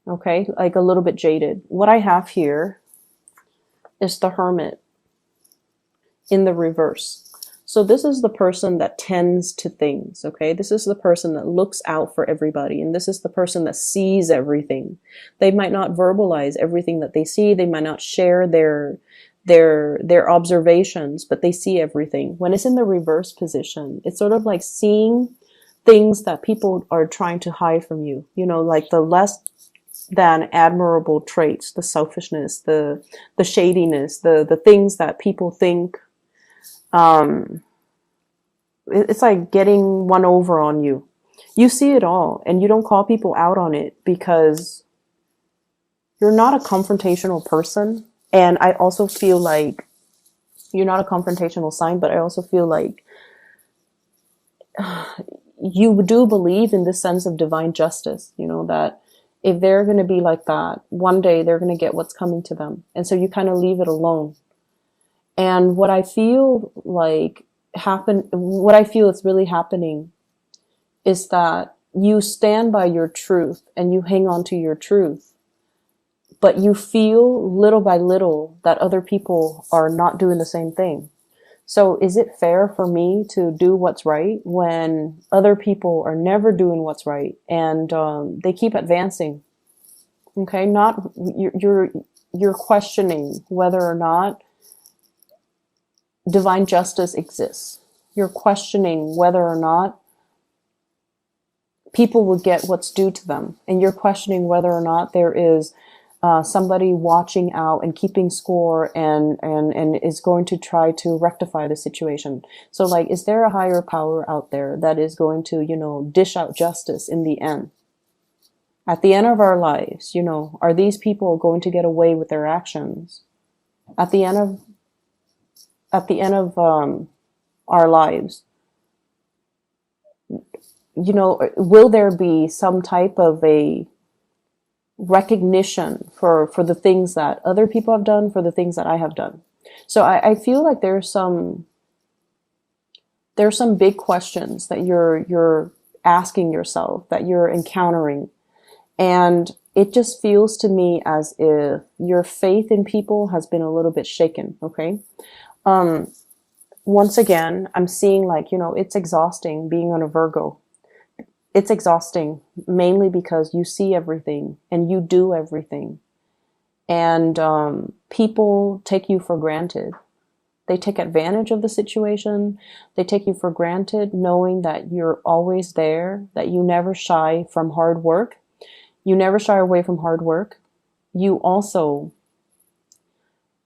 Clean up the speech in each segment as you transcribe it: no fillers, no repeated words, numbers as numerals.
Okay, like a little bit jaded. What I have here is the Hermit in the reverse. So this is the person that tends to things, okay? This is the person that looks out for everybody, and this is the person that sees everything. They might not verbalize everything that they see. They might not share their observations, but they see everything. When it's in the reverse position, it's sort of like seeing things that people are trying to hide from you. You know, like the less than admirable traits, the selfishness, the shadiness, the things that people think um, it's like getting one over on you. You see it all and you don't call people out on it because you're not a confrontational person. And I also feel like you're not a confrontational sign, but I also feel like you do believe in this sense of divine justice, you know, that if they're going to be like that, one day they're going to get what's coming to them. And so you kind of leave it alone. And what I feel is really happening is that you stand by your truth and you hang on to your truth, but you feel little by little that other people are not doing the same thing. So is it fair for me to do what's right when other people are never doing what's right and they keep advancing? Okay, not you're questioning whether or not divine justice exists. You're questioning whether or not people will get what's due to them. And you're questioning whether or not there is somebody watching out and keeping score and is going to try to rectify the situation. So like, is there a higher power out there that is going to, you know, dish out justice in the end? At the end of our lives, you know, are these people going to get away with their actions? At the end of our lives, you know, will there be some type of a recognition for the things that other people have done, for the things that I have done? So I feel like there's some big questions that you're asking yourself, that you're encountering. And it just feels to me as if your faith in people has been a little bit shaken. Okay. Once again, I'm seeing like, you know, it's exhausting being on a Virgo. It's exhausting mainly because you see everything and you do everything. And people take you for granted. They take advantage of the situation. They take you for granted knowing that you're always there, that you never shy from hard work. You never shy away from hard work. You also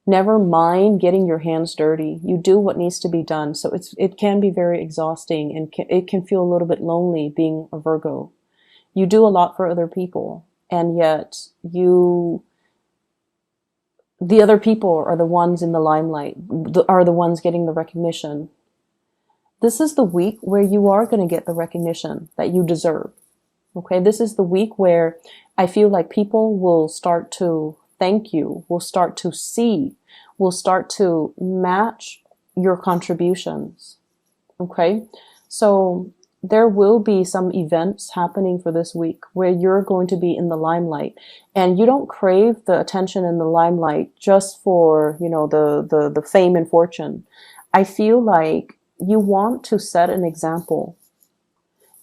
never mind getting your hands dirty. You do what needs to be done. So it can be very exhausting and it can feel a little bit lonely being a Virgo. You do a lot for other people, and yet the other people are the ones in the limelight, are the ones getting the recognition. This is the week where you are going to get the recognition that you deserve. Okay, this is the week where I feel like people will start to thank you, will start to see, will start to match your contributions. Okay, so there will be some events happening for this week where you're going to be in the limelight, and you don't crave the attention in the limelight just for, you know, the fame and fortune. I feel like you want to set an example.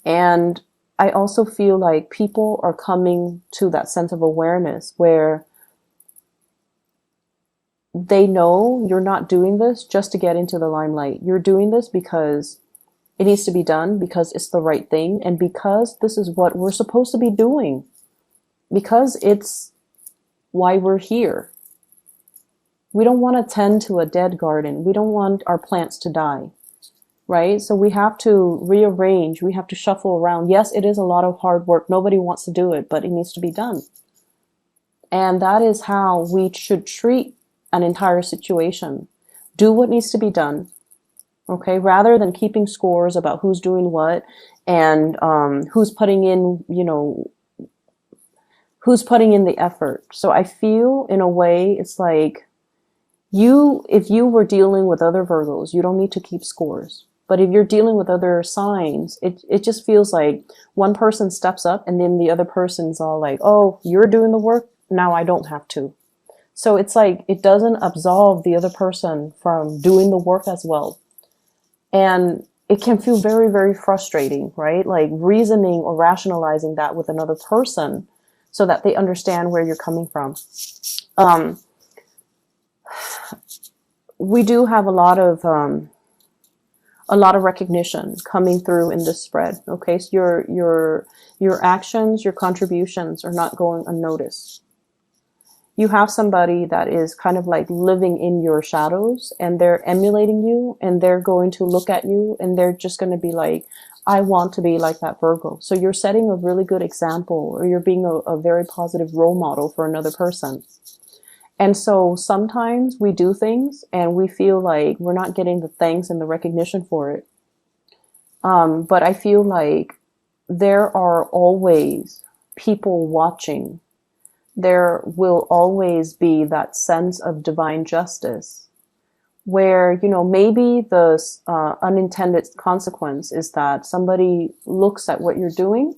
And I also feel like people are coming to that sense of awareness where they know you're not doing this just to get into the limelight. You're doing this because it needs to be done, because it's the right thing, and because this is what we're supposed to be doing, because it's why we're here. We don't want to tend to a dead garden. We don't want our plants to die, right? So we have to rearrange. We have to shuffle around. Yes, it is a lot of hard work. Nobody wants to do it, but it needs to be done. And that is how we should treat an entire situation. Do what needs to be done. Okay, rather than keeping scores about who's doing what and who's putting in, you know, who's putting in the effort. So I feel in a way it's like if you were dealing with other Virgos, you don't need to keep scores. But if you're dealing with other signs, it just feels like one person steps up and then the other person's all like, oh, you're doing the work. Now I don't have to. So it's like, it doesn't absolve the other person from doing the work as well. And it can feel very, very frustrating, right? Like reasoning or rationalizing that with another person so that they understand where you're coming from. We do have a lot of recognition coming through in this spread. Okay, so your actions, your contributions are not going unnoticed. You have somebody that is kind of like living in your shadows, and they're emulating you, and they're going to look at you, and they're just going to be like, I want to be like that Virgo. So you're setting a really good example, or you're being a very positive role model for another person. And so sometimes we do things and we feel like we're not getting the thanks and the recognition for it. But I feel like there are always people watching. There will always be that sense of divine justice where, you know, maybe the unintended consequence is that somebody looks at what you're doing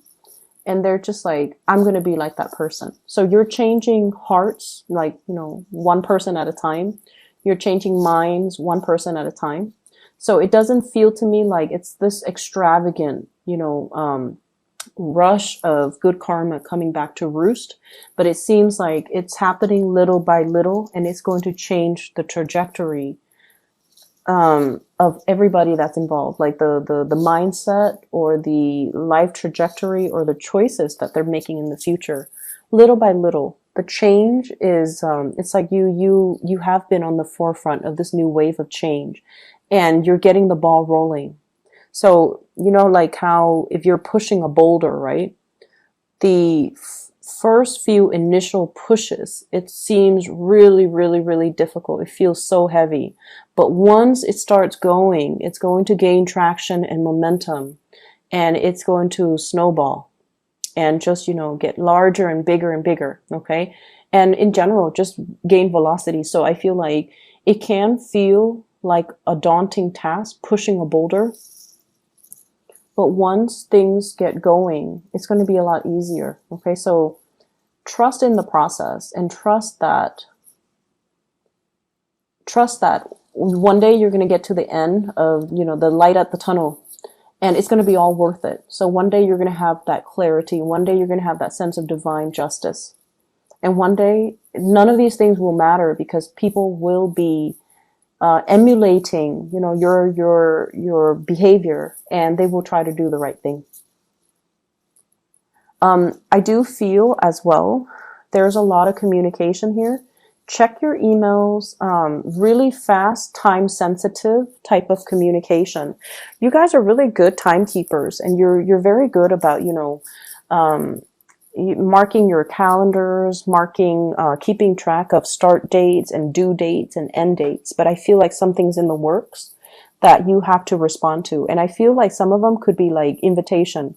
and they're just like, I'm going to be like that person. So you're changing hearts, like, you know, one person at a time. You're changing minds, one person at a time. So it doesn't feel to me like it's this extravagant, you know, rush of good karma coming back to roost, but it seems like it's happening little by little, and it's going to change the trajectory of everybody that's involved, like the mindset or the life trajectory or the choices that they're making in the future. Little by little, the change is it's like you have been on the forefront of this new wave of change, and you're getting the ball rolling. So, you know, like how if you're pushing a boulder, right? The first few initial pushes, it seems really, really, really difficult. It feels so heavy. But once it starts going, it's going to gain traction and momentum, and it's going to snowball and just, you know, get larger and bigger and bigger. Okay. And in general, just gain velocity. So I feel like it can feel like a daunting task pushing a boulder. But once things get going, it's going to be a lot easier. Okay, so trust in the process and trust that one day you're going to get to the end of, you know, the light at the tunnel, and it's going to be all worth it. So one day you're going to have that clarity. One day you're going to have that sense of divine justice. And one day none of these things will matter because people will be emulating, you know, your behavior, and they will try to do the right thing. I do feel as well, there's a lot of communication here. Check your emails, really fast, time sensitive type of communication. You guys are really good timekeepers, and you're very good about, you know, marking your calendars, keeping track of start dates and due dates and end dates. But I feel like something's in the works that you have to respond to. And I feel like some of them could be like invitation.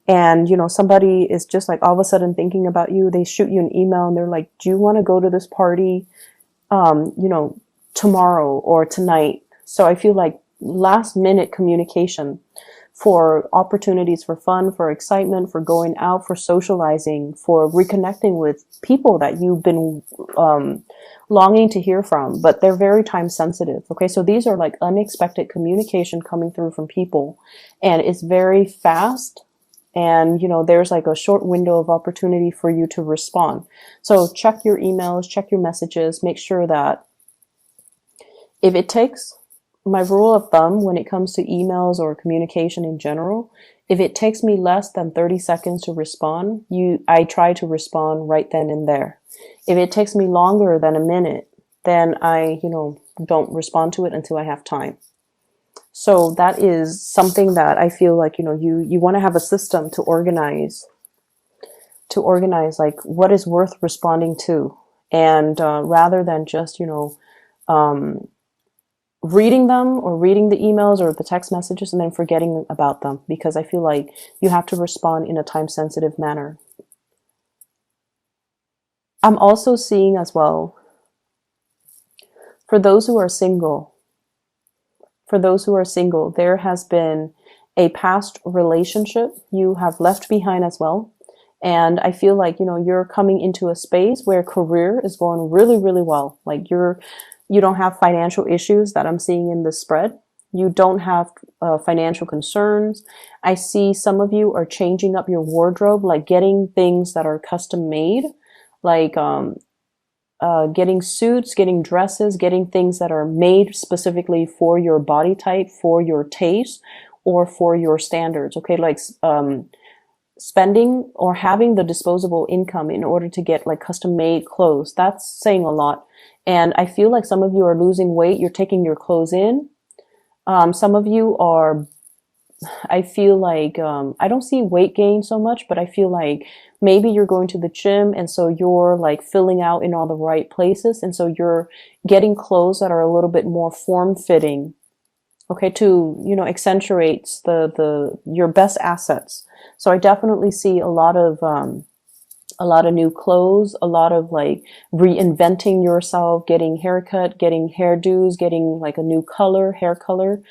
And, you know, somebody is just like all of a sudden thinking about you. They shoot you an email and they're like, do you want to go to this party, you know, tomorrow or tonight? So I feel like last minute communication for opportunities for fun, for excitement, for going out, for socializing, for reconnecting with people that you've been longing to hear from, but they're very time sensitive. Okay, so these are like unexpected communication coming through from people, and it's very fast. And, you know, there's like a short window of opportunity for you to respond. So check your emails, check your messages, make sure that if it takes, my rule of thumb when it comes to emails or communication in general, if it takes me less than 30 seconds to respond, I try to respond right then and there. If it takes me longer than a minute, then I, you know, don't respond to it until I have time. So that is something that I feel like, you know, you want to have a system to organize like what is worth responding to. And rather than just, you know, reading them or reading the emails or the text messages and then forgetting about them, because I feel like you have to respond in a time sensitive manner. I'm also seeing as well, for those who are single, For those who are single, there has been a past relationship you have left behind as well. And I feel like, you're coming into a space where career is going really, really well. Like you don't have financial issues that I'm seeing in this spread. You don't have financial concerns. I see some of you are changing up your wardrobe, like getting things that are custom made, like getting suits, getting dresses, getting things that are made specifically for your body type, for your taste, or for your standards. Okay, like spending or having the disposable income in order to get like custom made clothes. That's saying a lot. And I feel like some of you are losing weight. You're taking your clothes in. Some of you are, I feel like, I don't see weight gain so much, but I feel like maybe you're going to the gym and so you're like filling out in all the right places. And so you're getting clothes that are a little bit more form fitting. Okay. To, accentuates your best assets. So I definitely see a lot of new clothes, a lot of like reinventing yourself, getting haircut, getting hairdos, getting like a new color, hair color,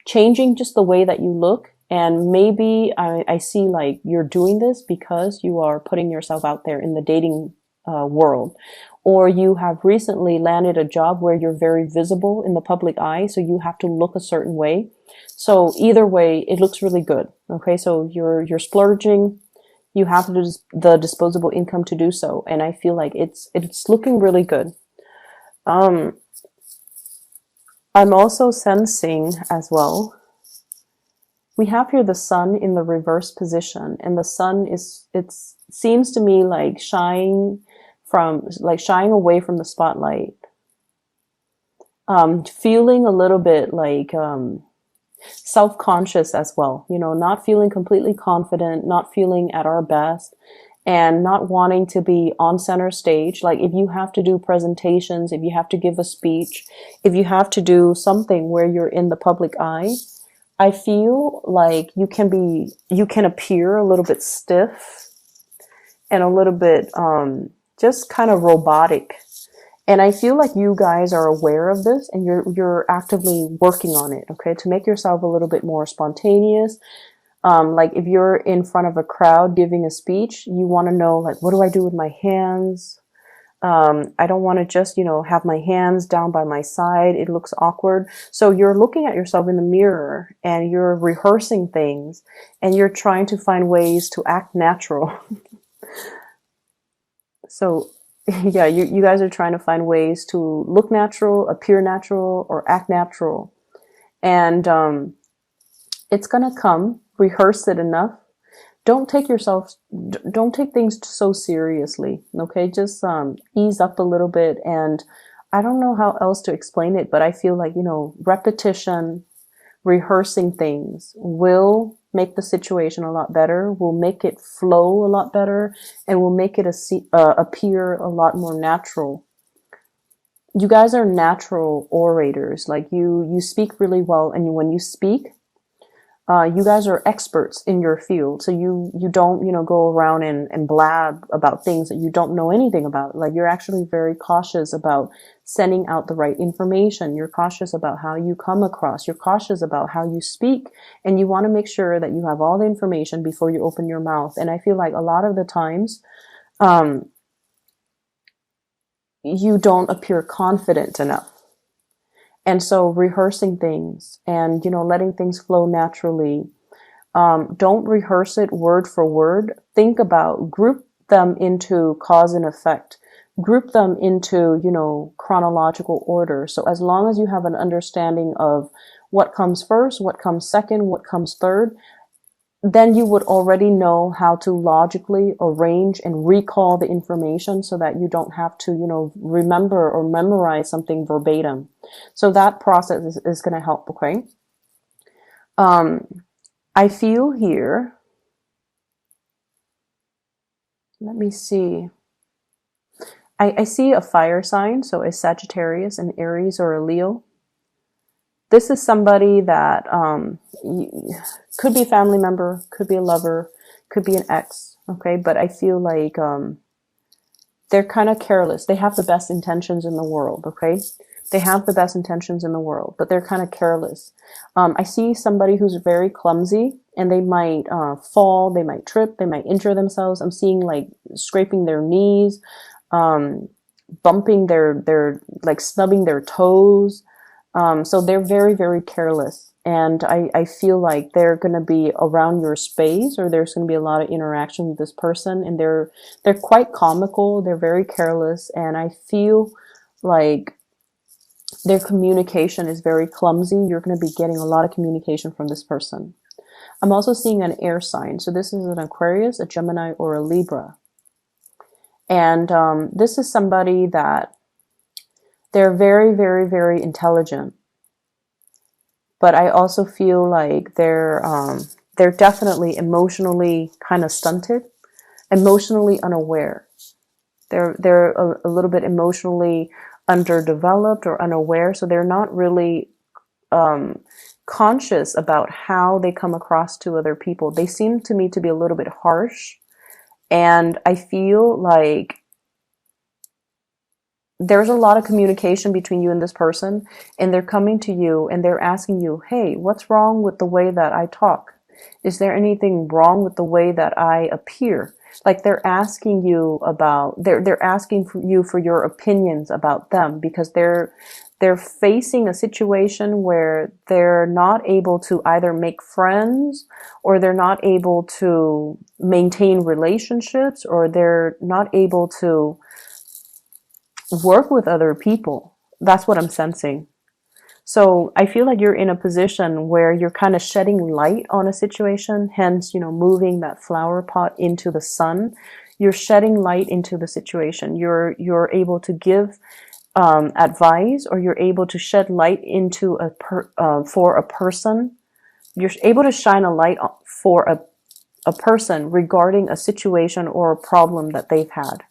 changing just the way that you look. And maybe I see like you're doing this because you are putting yourself out there in the dating world, or you have recently landed a job where you're very visible in the public eye. So you have to look a certain way. So either way, it looks really good. Okay. So you're splurging. You have the disposable income to do so. And I feel like it's looking really good. I'm also sensing as well, we have here the sun in the reverse position, and the sun it seems to me like shying away from the spotlight. Feeling a little bit like, self-conscious as well, not feeling completely confident, not feeling at our best, and not wanting to be on center stage. Like if you have to do presentations, if you have to give a speech, if you have to do something where you're in the public eye, I feel like you can appear a little bit stiff and a little bit, just kind of robotic. And I feel like you guys are aware of this and you're actively working on it, okay, to make yourself a little bit more spontaneous. Like if you're in front of a crowd giving a speech, you want to know, like, what do I do with my hands? I don't want to just, have my hands down by my side. It looks awkward. So you're looking at yourself in the mirror and you're rehearsing things and you're trying to find ways to act natural. So yeah, you guys are trying to find ways to look natural, appear natural, or act natural. And it's going to come. Rehearse it enough. Don't take things so seriously. Okay, just ease up a little bit. And I don't know how else to explain it, but I feel like, repetition, rehearsing things will make the situation a lot better, will make it flow a lot better, and will make it appear a lot more natural. You guys are natural orators. Like you speak really well, and when you speak, you guys are experts in your field. So you don't, go around and blab about things that you don't know anything about. Like you're actually very cautious about sending out the right information. You're cautious about how you come across. You're cautious about how you speak. And you want to make sure that you have all the information before you open your mouth. And I feel like a lot of the times, you don't appear confident enough. And so rehearsing things and, letting things flow naturally. Don't rehearse it word for word. Group them into cause and effect. Group them into, chronological order. So as long as you have an understanding of what comes first, what comes second, what comes third, then you would already know how to logically arrange and recall the information so that you don't have to, remember or memorize something verbatim. So that process is going to help, okay? I feel here, let me see. I see a fire sign, so a Sagittarius, an Aries, or a Leo. This is somebody that could be a family member, could be a lover, could be an ex, okay? But I feel like they're kind of careless. They have the best intentions in the world, okay? They have the best intentions in the world, but they're kind of careless. I see somebody who's very clumsy, and they might fall, they might trip, they might injure themselves. I'm seeing like scraping their knees, um, bumping their like snubbing their toes. So they're very, very careless. And I feel like they're going to be around your space, or there's going to be a lot of interaction with this person. And they're quite comical. They're very careless. And I feel like their communication is very clumsy. You're going to be getting a lot of communication from this person. I'm also seeing an air sign. So this is an Aquarius, a Gemini, or a Libra. And this is somebody that they're very, very, very intelligent. But I also feel like they're definitely emotionally kind of stunted, emotionally unaware. They're a little bit emotionally underdeveloped or unaware, so they're not really conscious about how they come across to other people. They seem to me to be a little bit harsh, and I feel like there's a lot of communication between you and this person, and they're coming to you and they're asking you, hey, what's wrong with the way that I talk? Is there anything wrong with the way that I appear? Like they're asking you about, they're asking for you for your opinions about them, because they're facing a situation where they're not able to either make friends, or they're not able to maintain relationships, or they're not able to work with other people. That's what I'm sensing. So I feel like you're in a position where you're kind of shedding light on a situation, hence, moving that flower pot into the sun. You're shedding light into the situation. You're able to give advice, or you're able to shed light into for a person. You're able to shine a light for a person regarding a situation or a problem that they've had.